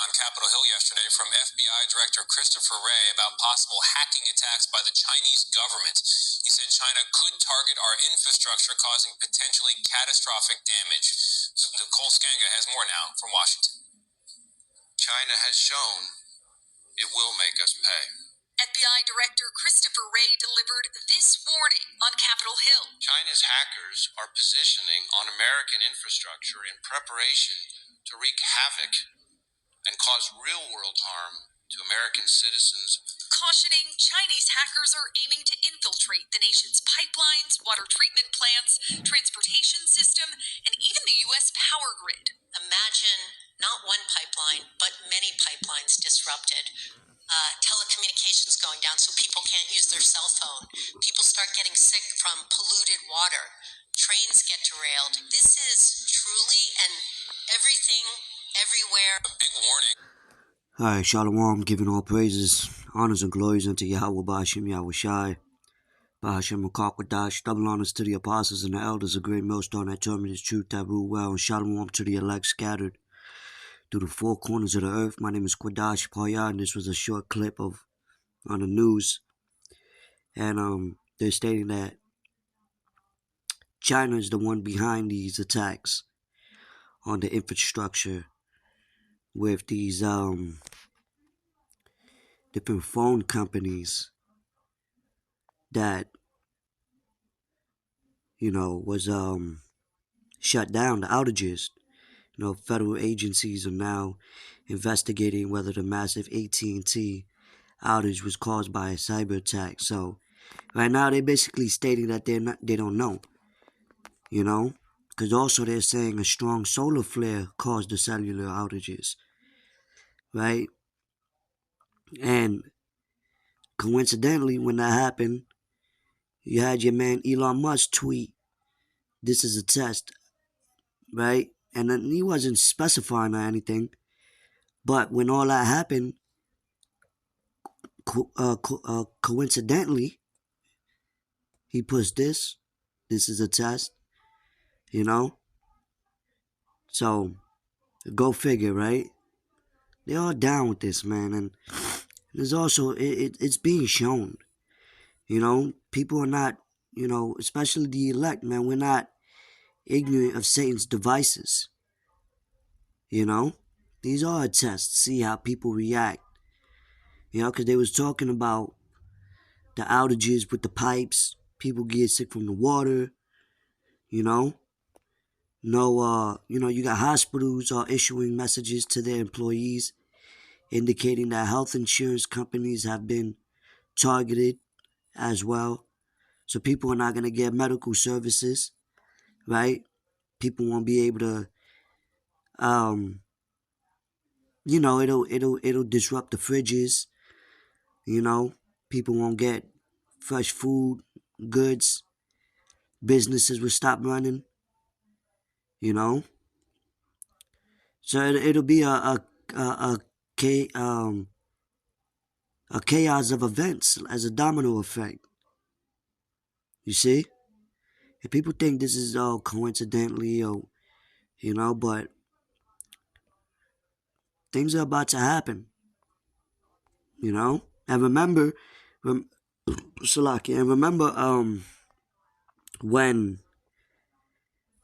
on Capitol Hill yesterday from FBI Director Christopher Wray about possible hacking attacks by the Chinese government. He said China could target our infrastructure, causing potentially catastrophic damage. Nicole Skanga has more now from Washington. China has shown it will make us pay. FBI Director Christopher Wray delivered this warning on Capitol Hill. China's hackers are positioning on American infrastructure in preparation to wreak havoc and cause real-world harm to American citizens. Cautioning Chinese hackers are aiming to infiltrate the nation's pipelines, water treatment plants, transportation system, and even the U.S. power grid. Imagine not one pipeline, but many pipelines disrupted. Telecommunications going down so people can't use their cell phone. People start getting sick from polluted water. Trains get derailed. This is truly an everything, everywhere. A big warning. Alright, Shalom, giving all praises, honors, and glories unto Yahweh Ba'ashem Yahweh Shai, Ba'ashem Makakwadash, double honors to the apostles and the elders, a great millstone that terminates truth that rule well, and Shalom to the elect scattered through the four corners of the earth. My name is Kwadash Paya, and this was a short clip on the news, and they're stating that China is the one behind these attacks on the infrastructure with these different phone companies that was shut down, the outages. Federal agencies are now investigating whether the massive AT&T outage was caused by a cyber attack. So right now they're basically stating that they don't know. Because also they're saying a strong solar flare caused the cellular outages, right? And coincidentally, when that happened, you had your man Elon Musk tweet, "This is a test," right? And then he wasn't specifying or anything, but when all that happened, coincidentally, he puts this is a test, So, go figure, right? They're all down with this, man, and there's also, it's being shown, people are not, especially the elect, man, we're not ignorant of Satan's devices, these are a test, see how people react, because they was talking about the outages with the pipes, people get sick from the water, you got hospitals are issuing messages to their employees indicating that health insurance companies have been targeted as well. So people are not going to get medical services, right? People won't be able to, it'll disrupt the fridges, people won't get fresh food, goods, businesses will stop running, So it'll be a chaos of events as a domino effect. You see? And people think this is all coincidentally or, but things are about to happen. And remember, Salaki, and remember when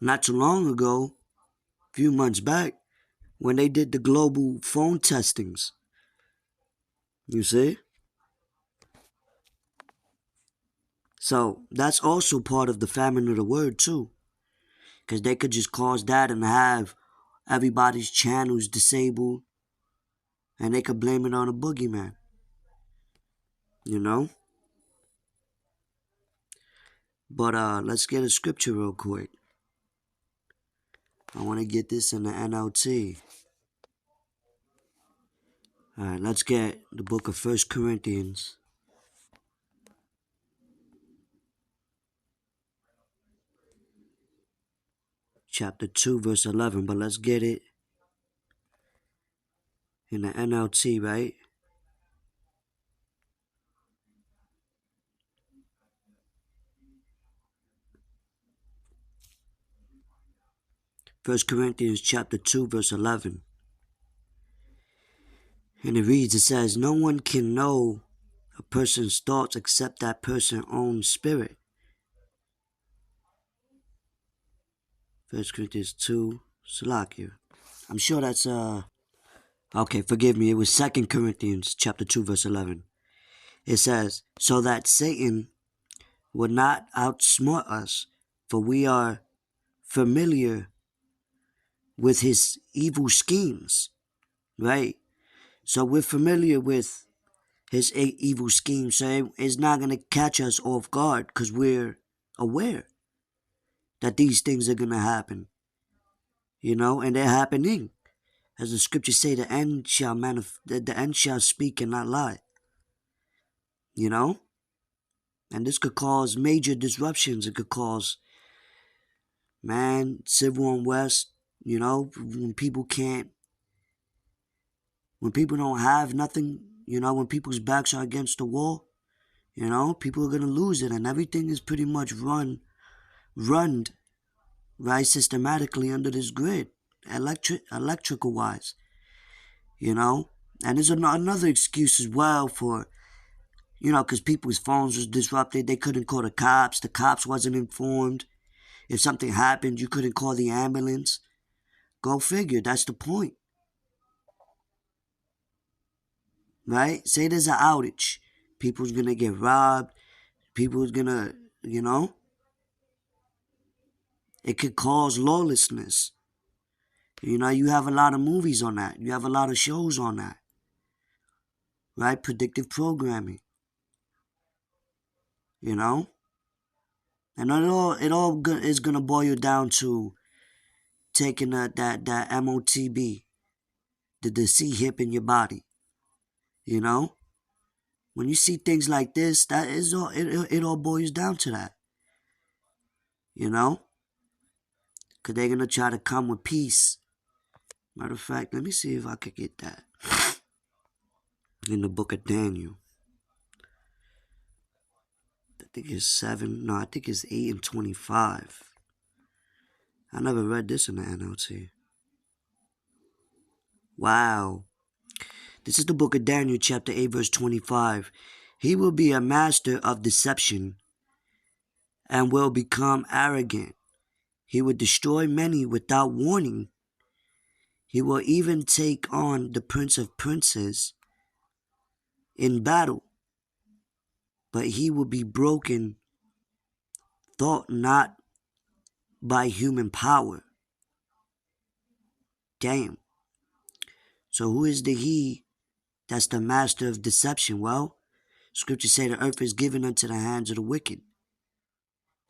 not too long ago, a few months back, when they did the global phone testings. You see? So that's also part of the famine of the word too. Because they could just cause that and have everybody's channels disabled. And they could blame it on a boogeyman. But let's get a scripture real quick. I want to get this in the NLT. Alright, let's get the book of 1 Corinthians. Chapter 2, verse 11. But let's get it in the NLT, right? First Corinthians chapter 2, verse 11. And it reads, it says, no one can know a person's thoughts except that person's own spirit. 1 Corinthians 2, Salakia. I'm sure that's, okay, forgive me. It was 2 Corinthians chapter 2, verse 11. It says, so that Satan would not outsmart us, for we are familiar with his evil schemes, right? So we're familiar with his evil schemes, so it's not going to catch us off guard because we're aware that these things are going to happen, and they're happening. As the scriptures say, the end shall the end shall speak and not lie, and this could cause major disruptions. It could cause, civil unrest, when people don't have nothing, when people's backs are against the wall, people are going to lose it, and everything is pretty much run, right, systematically under this grid, electrical wise, and there's another excuse as well for, because people's phones was disrupted. They couldn't call the cops wasn't informed. If something happened, you couldn't call the ambulance. Go figure, that's the point, right? Say there's an outage, people's gonna get robbed, people's gonna, it could cause lawlessness. You have a lot of movies on that. You have a lot of shows on that. Right? Predictive programming. And it all is gonna boil down to taking that MOTB, the C hip in your body. When you see things like this, that is all. It all boils down to that. Because they're gonna try to come with peace. Matter of fact, let me see if I could get that in the book of Daniel. I think it's 7. No, I think it's 8 and 25. I never read this in the NLT. Wow. This is the book of Daniel, chapter 8, verse 25. He will be a master of deception and will become arrogant. He will destroy many without warning. He will even take on the prince of princes in battle. But he will be broken, thought not by human power. Damn. So who is the he that's the master of deception? Well, scriptures say the earth is given unto the hands of the wicked.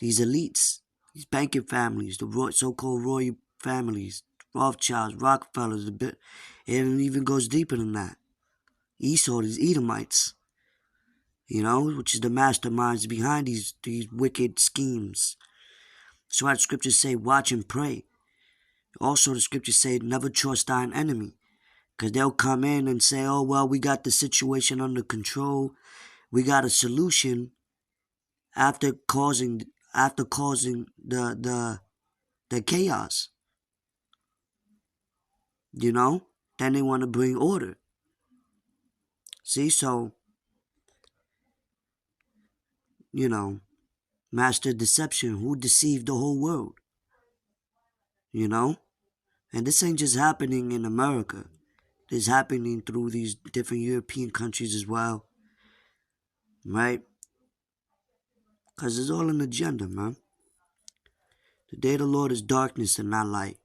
These elites, these banking families, the so-called royal families, Rothschilds, Rockefellers, it even goes deeper than that. Esau, these Edomites, which is the masterminds behind these wicked schemes. So why the scriptures say, watch and pray. Also, the scriptures say, never trust thine enemy. Because they'll come in and say, oh, well, we got the situation under control. We got a solution after causing the chaos. Then they want to bring order. See, so, master deception, who deceived the whole world? And this ain't just happening in America. This is happening through these different European countries as well. Right? Because it's all an agenda, man. The day of the Lord is darkness and not light.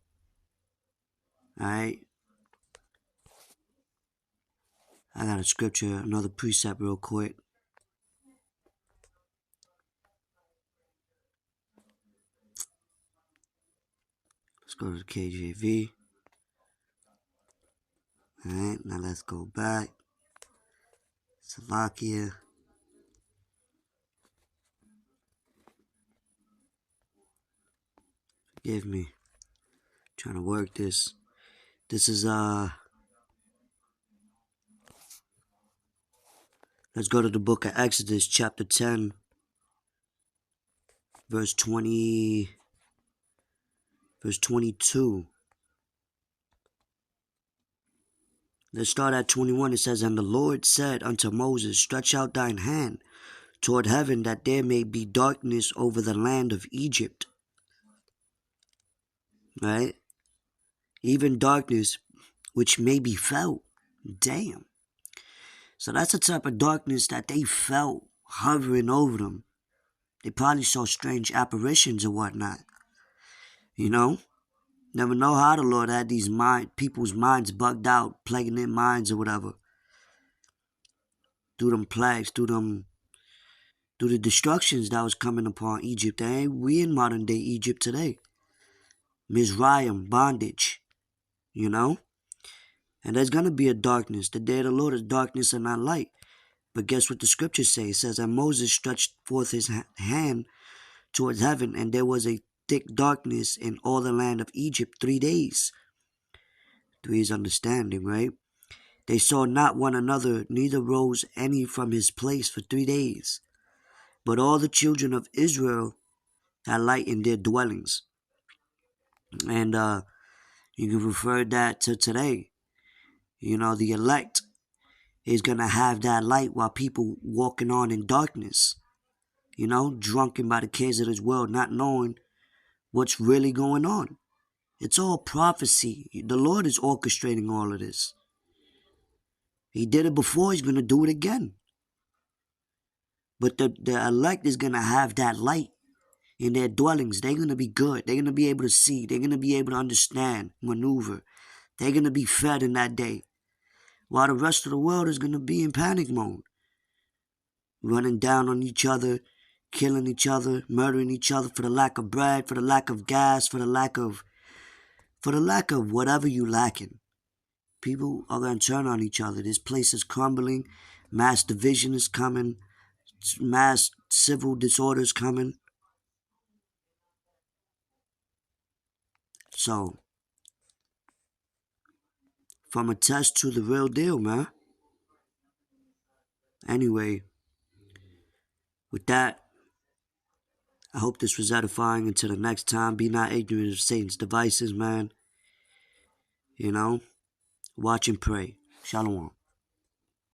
Alright? I got a scripture, another precept real quick. Let's go to the KJV. Alright, now let's go back. Slovakia. Forgive me. I'm trying to work this. This is let's go to the book of Exodus, chapter 10, verse 22. Let's start at 21. It says, And the Lord said unto Moses, Stretch out thine hand toward heaven, that there may be darkness over the land of Egypt. Right? Even darkness which may be felt. Damn. So that's the type of darkness that they felt hovering over them. They probably saw strange apparitions or whatnot. You know? Never know how the Lord had these people's minds bugged out, plaguing their minds or whatever. Through them plagues, through the destructions that was coming upon Egypt. We in modern day Egypt today. Mizraim, bondage. You know? And there's going to be a darkness. The day of the Lord is darkness and not light. But guess what the scriptures say? It says, And Moses stretched forth his hand towards heaven, and there was a thick darkness in all the land of Egypt 3 days. 3 is understanding, right? They saw not one another, neither rose any from his place for 3 days. But all the children of Israel had light in their dwellings. And you can refer that to today. You know, the elect is going to have that light while people walking on in darkness. You know, drunken by the cares of this world, not knowing what's really going on. It's all prophecy. The Lord is orchestrating all of this. He did it before, he's going to do it again. But the elect is going to have that light in their dwellings. They're going to be good. They're going to be able to see. They're going to be able to understand, maneuver. They're going to be fed in that day. While the rest of the world is going to be in panic mode. Running down on each other, killing each other, murdering each other for the lack of bread, for the lack of gas, for the lack of whatever you lacking. People are going to turn on each other. This place is crumbling. Mass division is coming. Mass civil disorders coming. So, from a test to the real deal, man. Anyway, with that, I hope this was edifying. Until the next time, be not ignorant of Satan's devices, man. You know, watch and pray. Shalom.